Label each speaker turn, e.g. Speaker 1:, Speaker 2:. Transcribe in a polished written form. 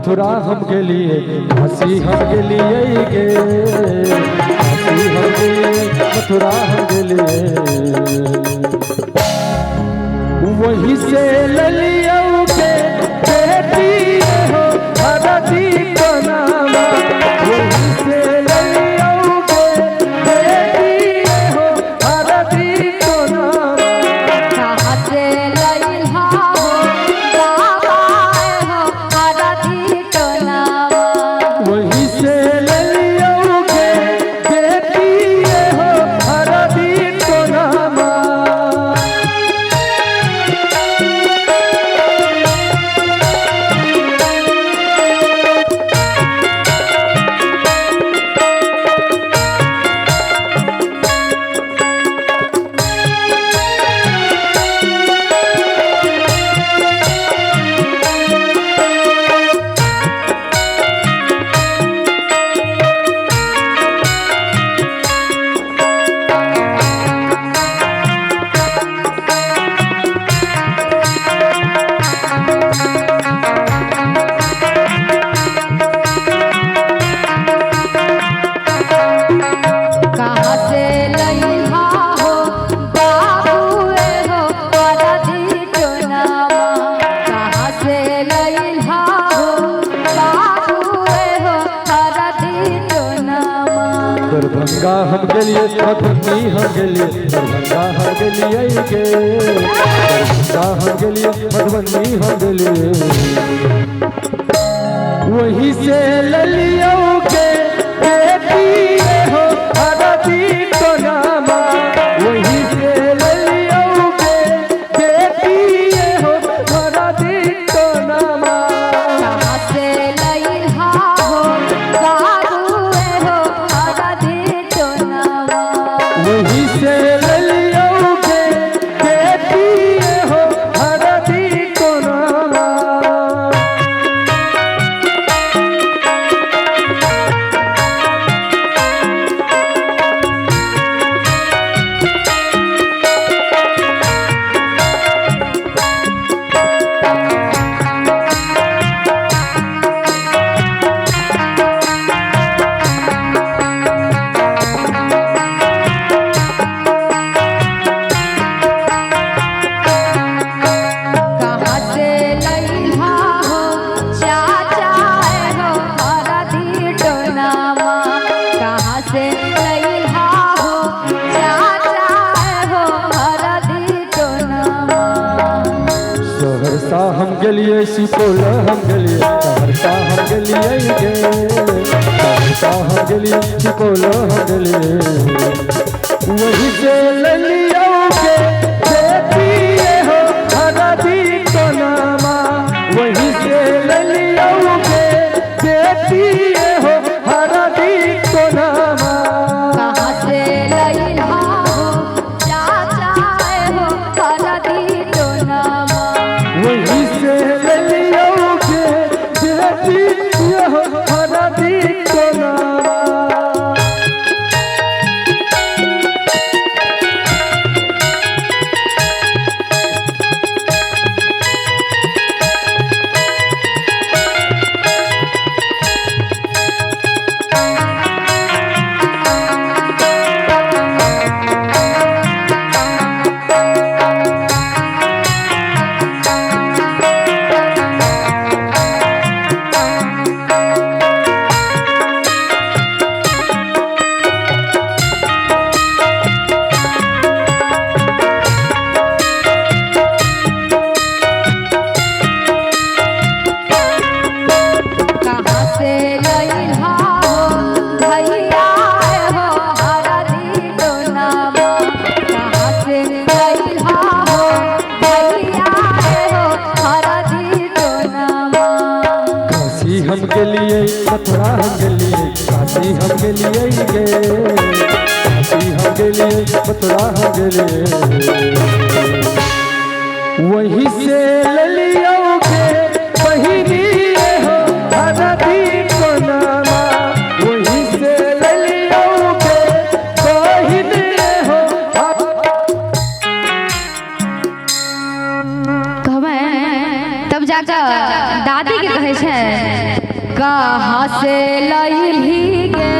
Speaker 1: मथुरा हम के लिए, काशी हम के लिए गे, काशी हम के लिए, मथुरा हम के लिए। वहीं से ललियों के बेटी हो हरदी को नामा, वहीं से ललियों के बेटी हो हरदी को नामा।
Speaker 2: कहाँ से लइहा हो बाबा हो हरदी को नामा,
Speaker 1: वहीं से ललियों के बेटी हो हरदी को नामा।
Speaker 2: कहाँ से लइहा हो बाबूए हो हरदी को नामा, कहाँ से लइहा हो बाबूए हो हरदी को नामा।
Speaker 1: दरभंगा हम के लिए, मधुबनी हम के लिए, दरभंगा हम के लिए गे, दरभंगा हम के लिए, मधुबनी हम के लिए। वहीं से ललियों के बेटी हो हरदी को नामा, वहीं से ललियों के बेटी हो हरदी को नामा।
Speaker 2: कहाँ से लइहा हो बाबूए हो हरदी को नामा,
Speaker 1: वहीं से ललियों के बेटी हो हरदी को नामा।
Speaker 2: कहाँ से लइहा हो चाचा हो हरदी को नामा, कहाँ से लइहा हो चाचा हो हरदी को नामा।
Speaker 1: सहरसा हम के लिए, सुपौल हम के लिए, सहरसा हम के लिए गे, सहरसा हम के लिए, सुपौल हम के लिए। वहीं से ललियों के बेटी हो हरदी को नामा, वहीं से ललियों के बेटी हो हरदी को नामा।
Speaker 2: कहाँ से लइहा हो चाचा हो हरदी को नामा,
Speaker 1: वहीं से ललियों के बेटी हो हरदी को नामा।
Speaker 2: कहाँ से लइहा हो भैया हो हरदी को नामा, कहाँ से लइहा हो भैया हो हरदी को नामा।
Speaker 1: काशी हम के लिए, मथुरा हम के लिए, काशी हम के लिए गे, काशी हम के लिए, मथुरा हम के लिए। वहीं से ललियों के बहिनी हो हरदी को नामा, वहीं से ललियों के बहिनी हो।
Speaker 2: कहबै तब जाकर दादी के कहै छै कहाँ से लइली गे